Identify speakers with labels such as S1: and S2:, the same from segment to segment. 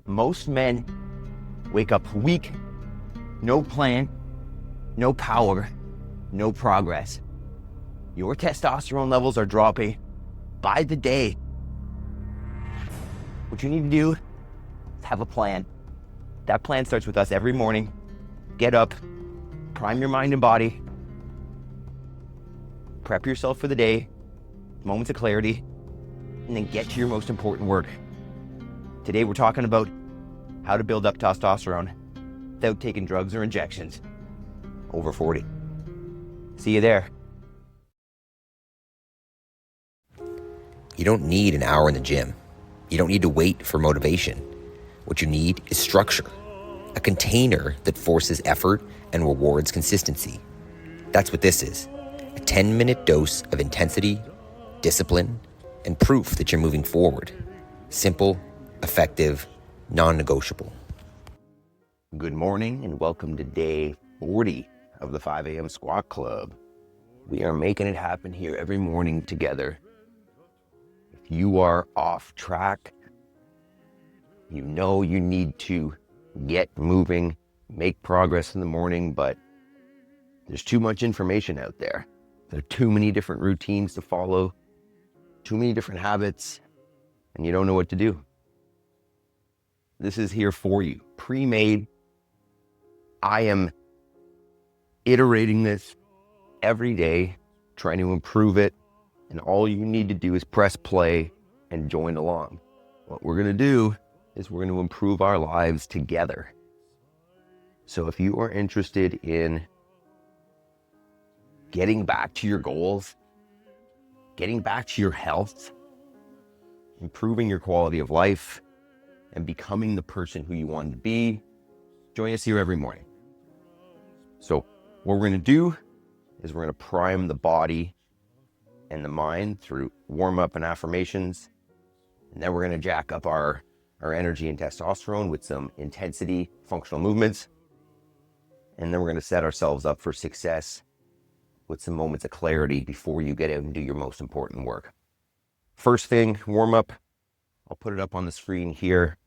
S1: Most men wake up weak, no plan, no power, no progress. Your testosterone levels are dropping by the day. What you need to do is have a plan. That plan starts with us every morning. Get up, prime your mind and body, prep yourself for the day, moments of clarity, and then get to your most important work. Today we're talking about how to build up testosterone without taking drugs or injections over 40. See you there.
S2: You don't need an hour in the gym. You don't need to wait for motivation. What you need is structure, a container that forces effort and rewards consistency. That's what this is, a 10-minute dose of intensity, discipline, and proof that you're moving forward. Simple, effective, non-negotiable.
S1: Good morning and welcome to day 40 of the 5 a.m. Squat Club. We are making it happen here every morning together. If you are off track, you know you need to get moving, make progress in the morning, but there's too much information out there. There are too many different routines to follow, too many different habits, and you don't know what to do. This is here for you, pre-made. I am iterating this every day, trying to improve it, and all you need to do is press play and join along. What we're going to do is we're going to improve our lives together. So if you are interested in getting back to your goals, getting back to your health, improving your quality of life, and becoming the person who you want to be, join us here every morning. So what we're going to do is we're going to prime the body and the mind through warm-up and affirmations. And then we're going to jack up our energy and testosterone with some intensity, functional movements. And then we're going to set ourselves up for success with some moments of clarity before you get out and do your most important work. First thing, warm-up. I'll put it up on the screen here.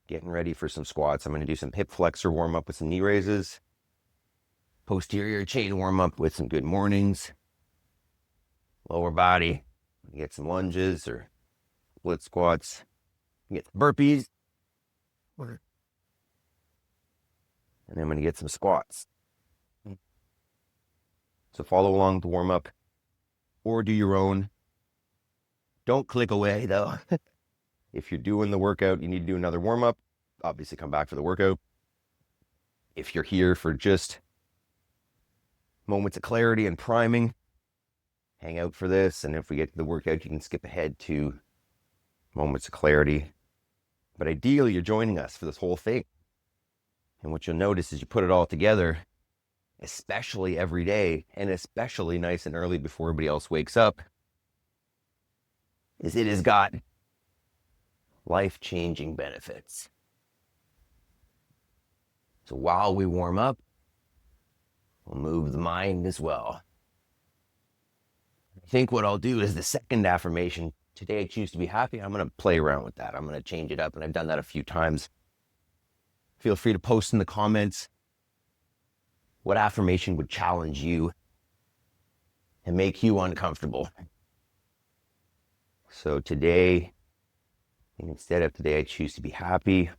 S1: Getting ready for some squats. I'm going to do some hip flexor warm-up with some knee raises. Posterior chain warm-up with some good mornings. Lower body, get some lunges or split squats. Get some burpees. And then I'm going to get some squats. So follow along with the warm-up or do your own. Don't click away though. If you're doing the workout, you need to do another warm-up. Obviously come back for the workout. If you're here for just moments of clarity and priming, hang out for this. And if we get to the workout, you can skip ahead to moments of clarity. But ideally, you're joining us for this whole thing. And what you'll notice is you put it all together, especially every day, and especially nice and early before everybody else wakes up, is it has got life-changing benefits. So while we warm up, we'll move the mind as well. I think what I'll do is the second affirmation, today I choose to be happy, I'm going to play around with that. I'm going to change it up, and I've done that a few times. Feel free to post in the comments what affirmation would challenge you and make you uncomfortable. So today, instead of today I choose to be happy,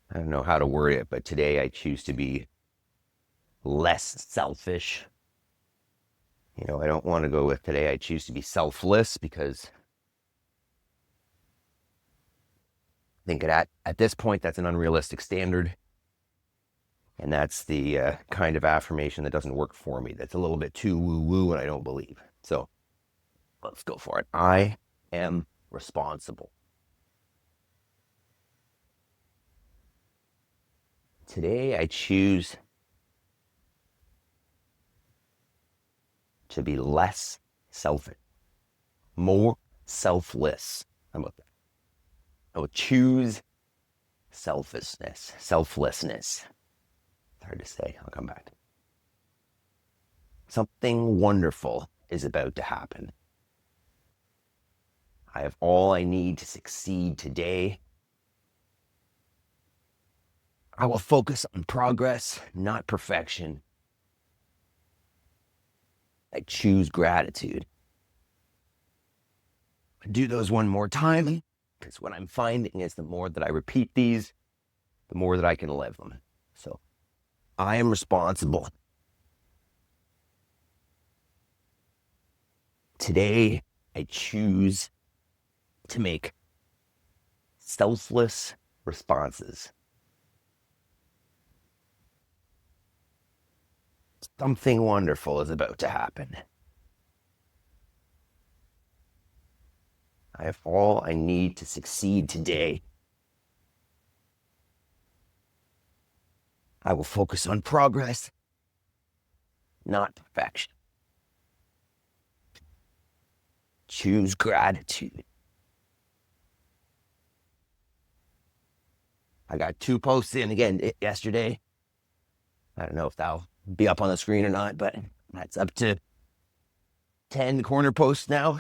S1: I don't know how to word it, but today I choose to be less selfish. I don't want to go with today I choose to be selfless, because I think at this point that's an unrealistic standard. And that's the kind of affirmation that doesn't work for me. That's a little bit too woo-woo and I don't believe. So let's go for it. I am responsible. Today I choose to be less selfish, more selfless. How about that? I will choose selflessness. It's hard to say. I'll come back. Something wonderful is about to happen. I have all I need to succeed today. I will focus on progress, not perfection. I choose gratitude. I do those one more time, because what I'm finding is the more that I repeat these, the more that I can live them. So I am responsible. Today, I choose to make selfless responses. Something wonderful is about to happen. I have all I need to succeed today. I will focus on progress, not perfection. Choose gratitude. I got 2 posts in again yesterday. I don't know if that'll be up on the screen or not, but that's up to 10 corner posts now.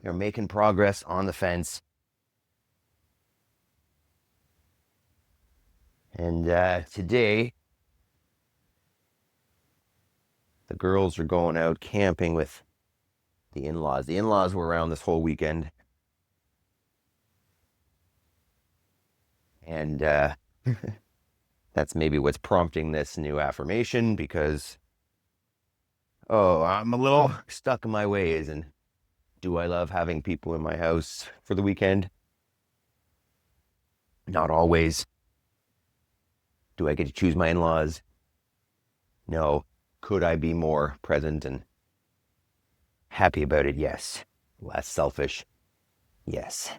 S1: We are making progress on the fence. And today, the girls are going out camping with the in-laws. The in-laws were around this whole weekend. And that's maybe what's prompting this new affirmation, because, I'm a little stuck in my ways. And do I love having people in my house for the weekend? Not always. Do I get to choose my in-laws? No. Could I be more present and happy about it? Yes. Less selfish? Yes.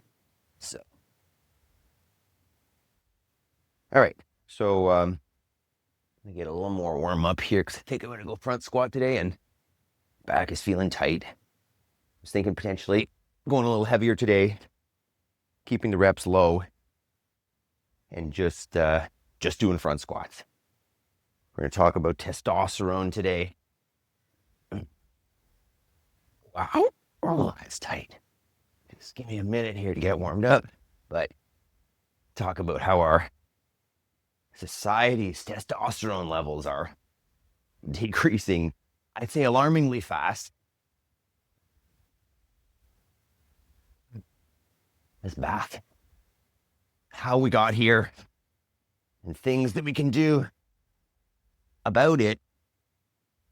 S1: So, all right. So, I'm gonna get a little more warm up here, because I think I'm gonna go front squat today, and back is feeling tight. I was thinking potentially going a little heavier today, keeping the reps low, and just doing front squats. We're going to talk about testosterone today. Wow. Oh, that's tight. Just give me a minute here to get warmed up. But talk about how our society's testosterone levels are decreasing, I'd say alarmingly fast. This back. How we got here, and things that we can do about it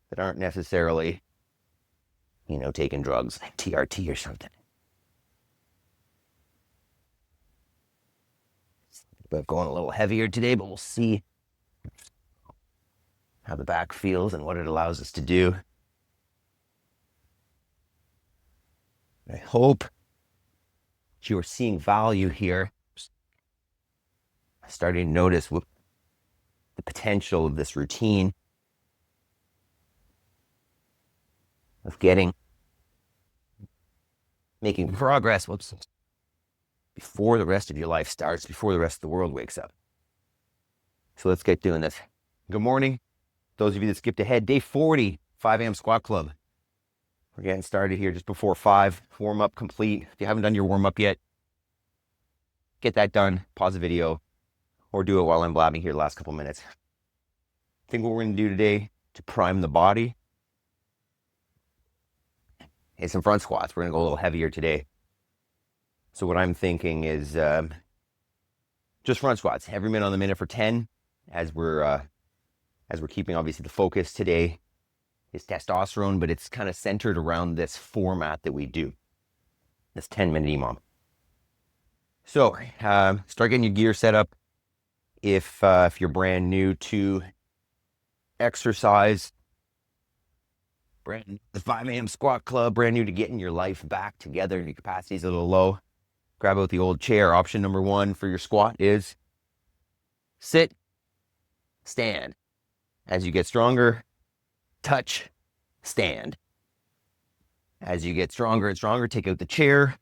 S1: that aren't necessarily, taking drugs like TRT or something. But going a little heavier today, but we'll see how the back feels and what it allows us to do. I hope that you are seeing value here. Starting to notice the potential of this routine of making progress before the rest of your life starts, before the rest of the world wakes up. So let's get doing this. Good morning. Those of you that skipped ahead, day 40, 5 a.m. squat club. We're getting started here just before 5. Warm up complete. If you haven't done your warm up yet, get that done. Pause the video, or do it while I'm blabbing here the last couple minutes. I think what we're going to do today to prime the body is some front squats. We're going to go a little heavier today. So what I'm thinking is just front squats, every minute on the minute for 10, as we're keeping obviously the focus today is testosterone, but it's kind of centered around this format that we do, this 10-minute EMOM. So start getting your gear set up. If you're brand new to exercise, the 5 a.m. squat club, brand new to getting your life back together, your capacity is a little low, grab out the old chair. Option number 1 for your squat is sit, stand. As you get stronger, touch, stand. As you get stronger and stronger, take out the chair.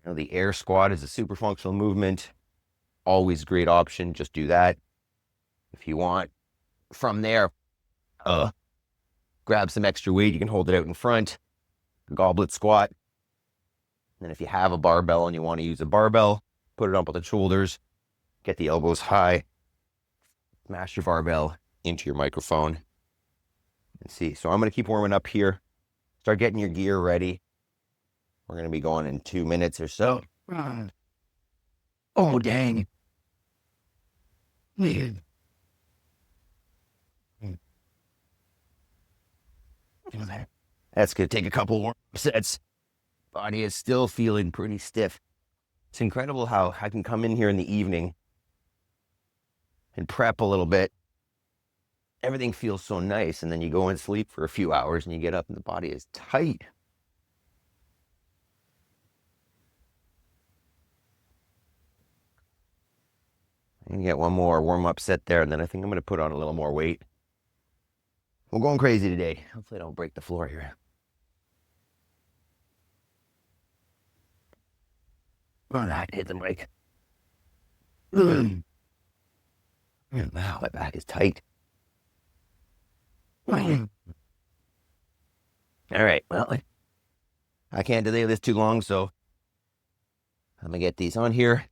S1: The air squat is a super functional movement. Always a great option. Just do that if you want. From there, grab some extra weight. You can hold it out in front, goblet squat. And if you have a barbell and you want to use a barbell, put it up on the shoulders, get the elbows high, smash your barbell into your microphone. And see. So I'm going to keep warming up here. Start getting your gear ready. We're going to be going in 2 minutes or so. Oh, dang. That's going to take a couple more sets. Body is still feeling pretty stiff. It's incredible how I can come in here in the evening and prep a little bit. Everything feels so nice, and then you go and sleep for a few hours and you get up and the body is tight. And get one more warm-up set there, and then I think I'm going to put on a little more weight. We're going crazy today. Hopefully I don't break the floor here. Oh, that hit the mic. Wow, my back is tight. All right, well, I can't delay this too long, so I'm going to get these on here.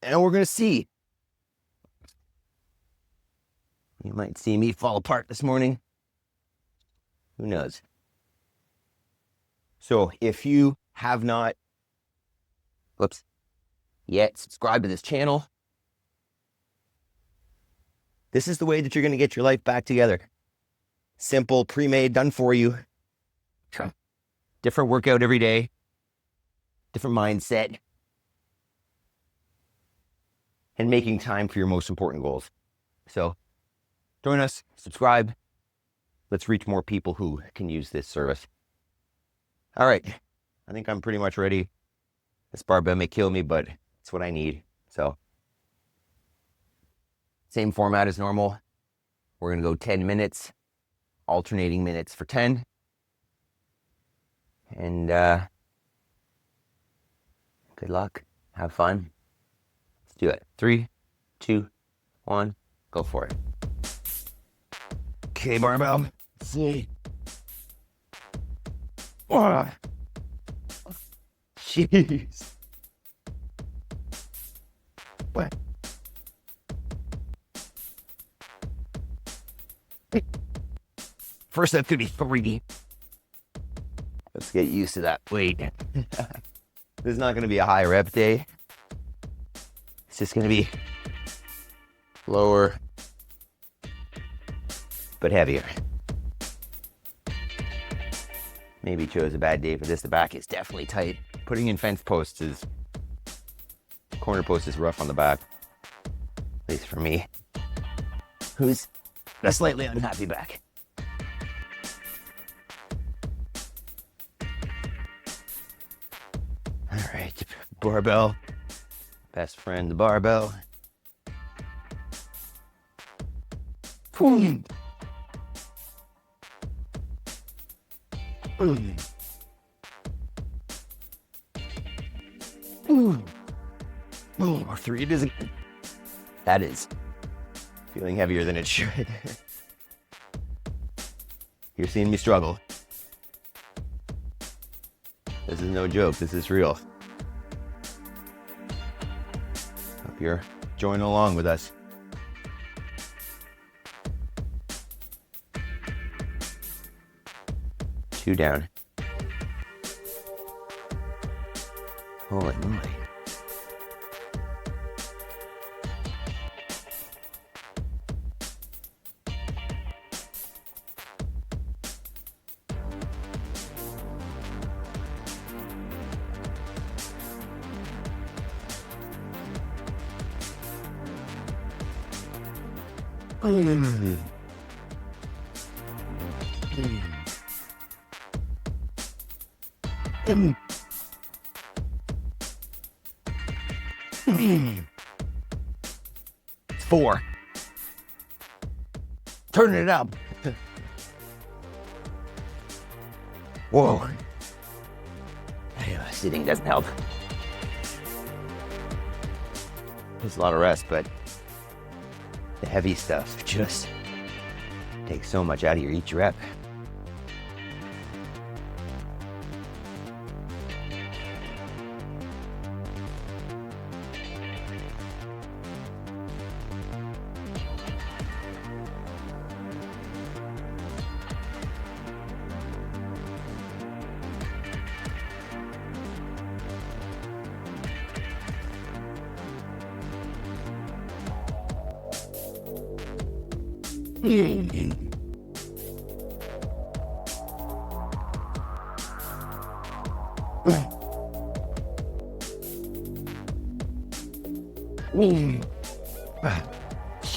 S1: And we're going to see. You might see me fall apart this morning. Who knows? So if you have not, yet subscribed to this channel, this is the way that you're going to get your life back together. Simple, pre-made, done for you. Different workout every day. Different mindset. And making time for your most important goals. So join us, subscribe. Let's reach more people who can use this service. All right. I think I'm pretty much ready. This barbell may kill me, but it's what I need. So same format as normal. We're going to go 10 minutes, alternating minutes for 10. And good luck. Have fun. Let's do it. 3, 2, 1, go for it. Okay, barbell. Let's see. Oh, jeez. What? First that's gonna be 3. Let's get used to that weight. This is not gonna be a high rep day. It's just gonna be lower, but heavier. Maybe chose a bad day for this. The back is definitely tight. Putting in fence posts is, corner post is rough on the back. At least for me, who's a slightly unhappy back. All right, barbell. Best friend, the barbell. Ooh, 3 it isn't. That is feeling heavier than it should. You're seeing me struggle. This is no joke. This is real. Hope you're joining along with us. Two down. Holy moly. It's 4. Turning it up. Whoa. Sitting doesn't help. There's a lot of rest, but the heavy stuff just Takes so much out of you each rep.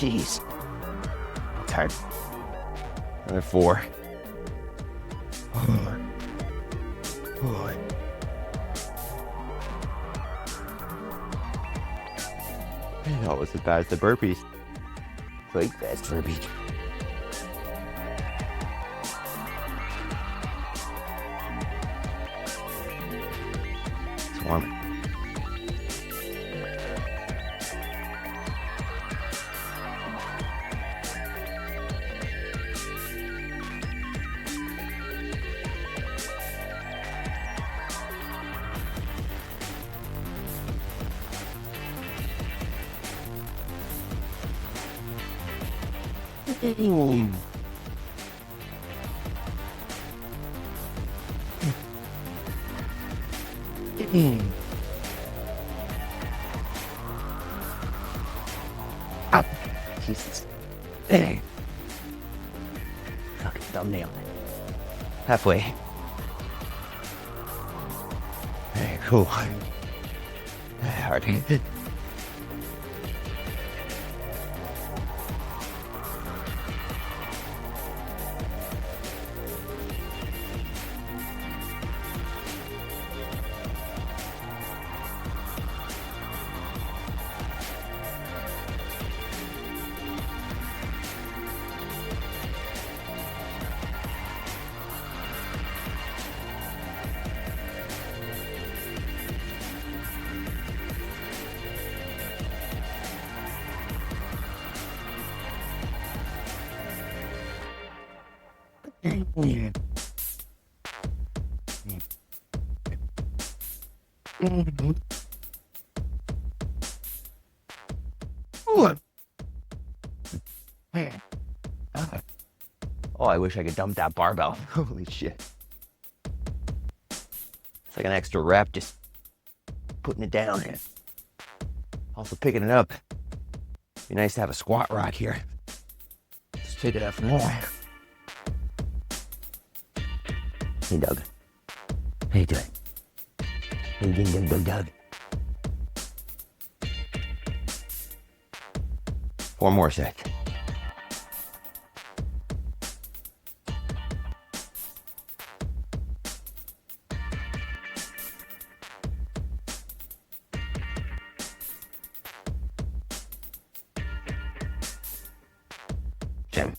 S1: Jeez. I'm tired. Another 4. That was as bad as the burpees. Like best burpees. It's warm. Ah, Jesus. Fucking thumbnail. Halfway. Hey, cool. Hard. Oh, I wish I could dump that barbell. Holy shit. It's like an extra rep, just putting it down. Also picking it up. Be nice to have a squat rack here. Just pick it up from there. Hey, Doug. How you doing? How you doing, Doug? 4 more sets. Jim.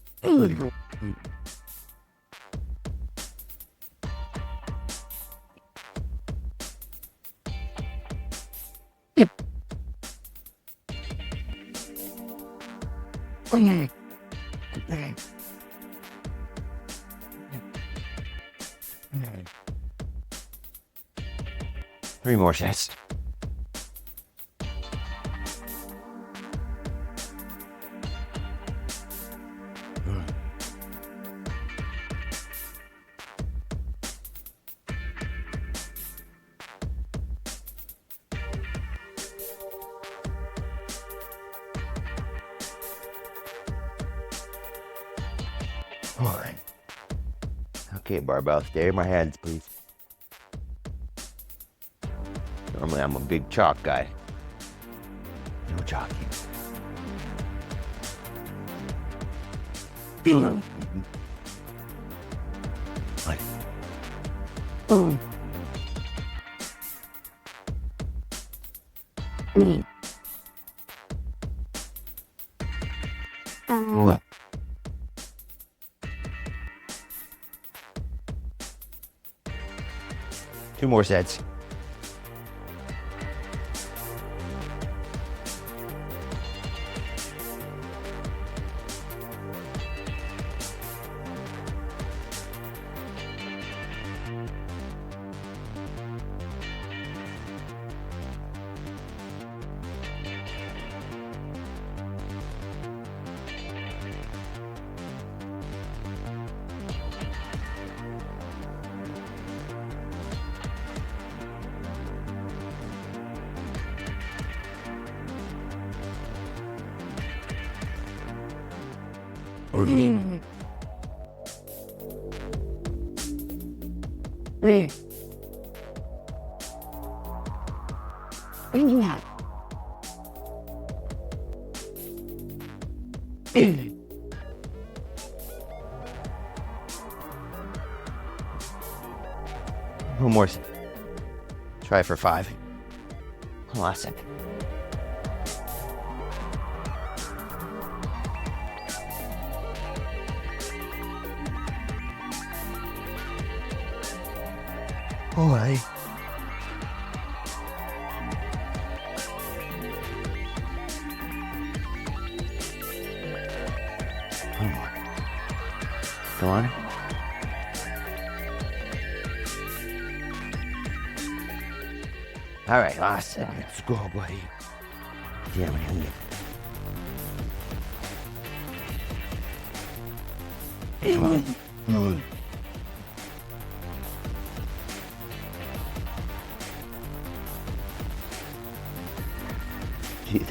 S1: 3 more sets. All right. Okay, barbell, stay in my hands, please. Normally I'm a big chalk guy. No chalking. What? 2 more sets. One more. Try for 5. Last second. All right. One more. Go on. All right, last second. Let's go, buddy. Yeah, man. Come on. Come on. Jeez.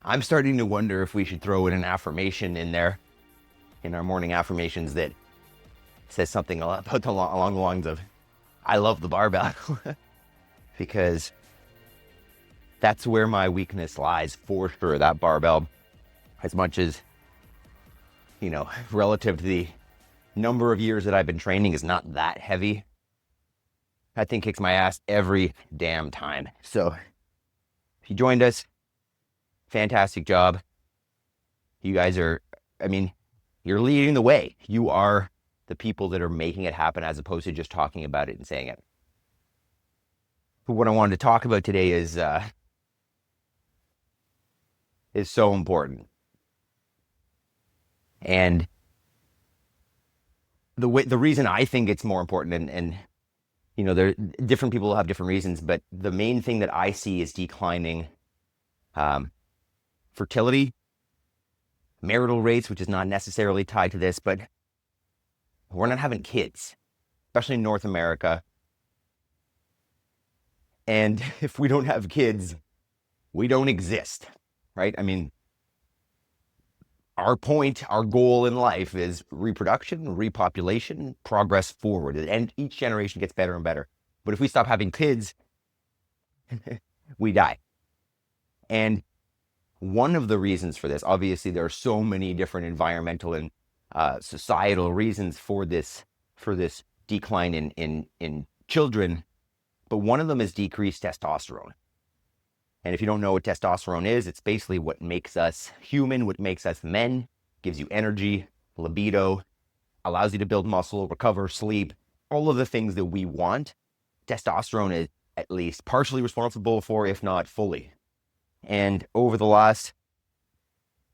S1: I'm starting to wonder if we should throw in an affirmation in there, in our morning affirmations, that says something about along the lines of, I love the barbell. Because that's where my weakness lies, for sure. That barbell, as much as, relative to the number of years that I've been training, is not that heavy. That thing kicks my ass every damn time. So if you joined us, fantastic job. You guys are, you're leading the way. You are the people that are making it happen, as opposed to just talking about it and saying it. But what I wanted to talk about today is so important. And the reason I think it's more important, and there different people have different reasons, but the main thing that I see is declining fertility, marital rates, which is not necessarily tied to this, but we're not having kids, especially in North America. And if we don't have kids, we don't exist, right? Our goal in life is reproduction, repopulation, progress forward, and each generation gets better and better. But if we stop having kids, we die. And one of the reasons for this, obviously, there are so many different environmental and societal reasons for this decline in children, but one of them is decreased testosterone. And if you don't know what testosterone is, it's basically what makes us human, what makes us men, gives you energy, libido, allows you to build muscle, recover, sleep, all of the things that we want. Testosterone is at least partially responsible for, if not fully. And over the last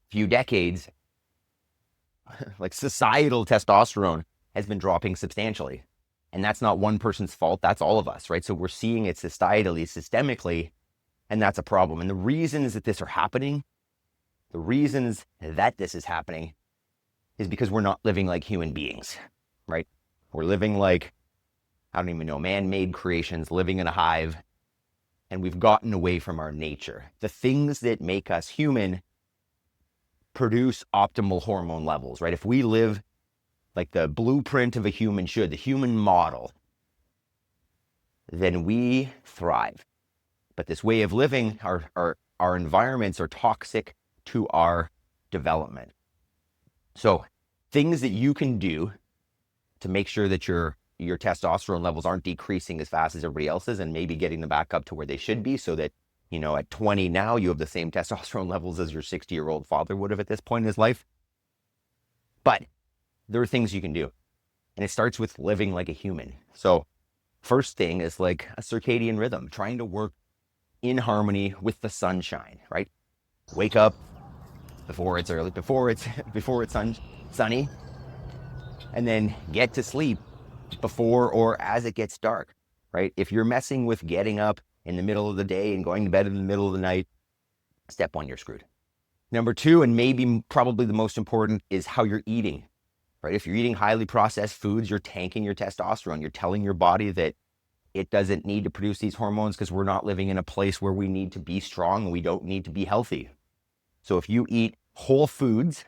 S1: few decades, like societal testosterone has been dropping substantially. And that's not one person's fault. That's all of us, right? So we're seeing it societally, systemically, and that's a problem. And the reasons that this is happening is because we're not living like human beings, right? We're living like, I don't even know, man-made creations, living in a hive, and we've gotten away from our nature. The things that make us human produce optimal hormone levels, right? If we live like the blueprint of a human should, the human model, then we thrive. But this way of living, our environments are toxic to our development. So things that you can do to make sure that your testosterone levels aren't decreasing as fast as everybody else's, and maybe getting them back up to where they should be, so that, at 20 now, you have the same testosterone levels as your 60-year-old father would have at this point in his life. But there are things you can do. And it starts with living like a human. So first thing is like a circadian rhythm, trying to work in harmony with the sunshine, right? Wake up before it's early, before it's sunny, and then get to sleep before or as it gets dark, right? If you're messing with getting up in the middle of the day and going to bed in the middle of the night, step one, you're screwed. Number two, and maybe probably the most important, is how you're eating, right? If you're eating highly processed foods, you're tanking your testosterone. You're telling your body that it doesn't need to produce these hormones because we're not living in a place where we need to be strong and we don't need to be healthy. So if you eat whole foods,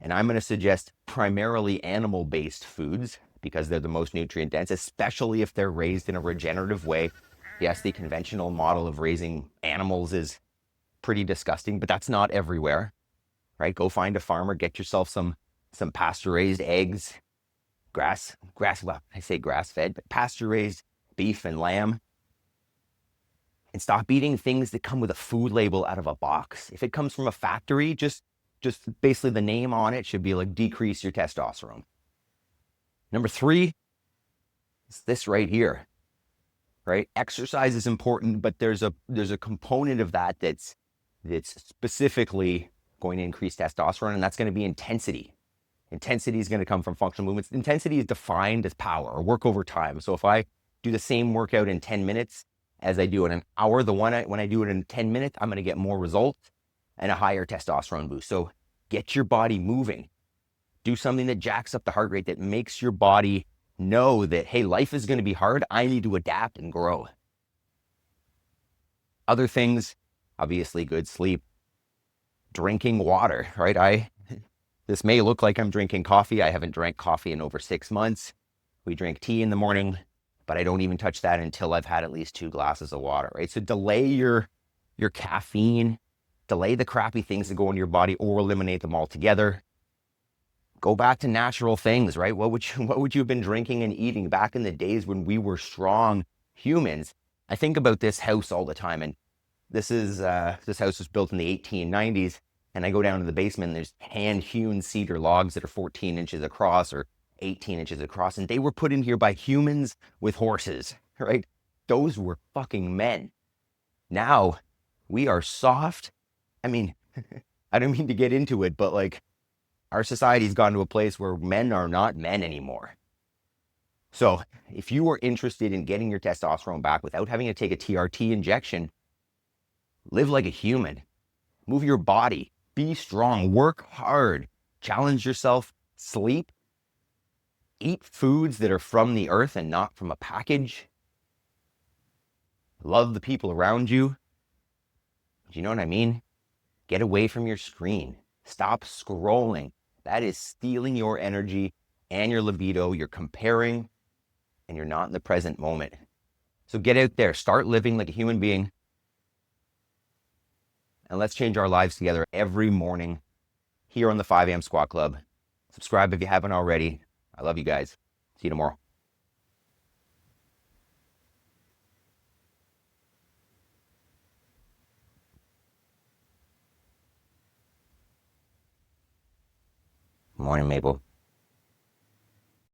S1: and I'm going to suggest primarily animal-based foods because they're the most nutrient dense, especially if they're raised in a regenerative way. Yes, the conventional model of raising animals is pretty disgusting, but that's not everywhere, right? Go find a farmer, get yourself some pasture-raised eggs, well, I say grass-fed, but pasture-raised beef and lamb, and stop eating things that come with a food label out of a box. If it comes from a factory, just basically the name on it should be like decrease your testosterone. Number three is this right here, right? Exercise is important, but there's a component of that that's specifically going to increase testosterone, and that's going to be intensity. Intensity is going to come from functional movements. Intensity is defined as power or work over time. So if I do the same workout in 10 minutes as I do in an hour, when I do it in 10 minutes, I'm going to get more results and a higher testosterone boost. So get your body moving. Do something that jacks up the heart rate, that makes your body know that, hey, life is going to be hard. I need to adapt and grow. Other things, obviously good sleep, drinking water, right? This may look like I'm drinking coffee. I haven't drank coffee in over 6 months. We drink tea in the morning, but I don't even touch that until I've had at least 2 glasses of water, right? So delay your caffeine, delay the crappy things that go into your body, or eliminate them altogether. Go back to natural things, right? What would you have been drinking and eating back in the days when we were strong humans? I think about this house all the time, and this house was built in the 1890s, and I go down to the basement and there's hand-hewn cedar logs that are 14 inches across or 18 inches across, and they were put in here by humans with horses, right? Those were fucking men. Now we are soft. I mean, I don't mean to get into it, but like, our society's gone to a place where men are not men anymore. So if you are interested in getting your testosterone back without having to take a TRT injection, live like a human, move your body, be strong, work hard, challenge yourself, sleep, eat foods that are from the earth and not from a package, love the people around you. Do you know what I mean? Get away from your screen. Stop scrolling. That is stealing your energy and your libido. You're comparing and you're not in the present moment. So get out there, start living like a human being, and let's change our lives together every morning here on the 5 a.m. Squat Club. Subscribe if you haven't already. I love you guys. See you tomorrow. Morning, Maple.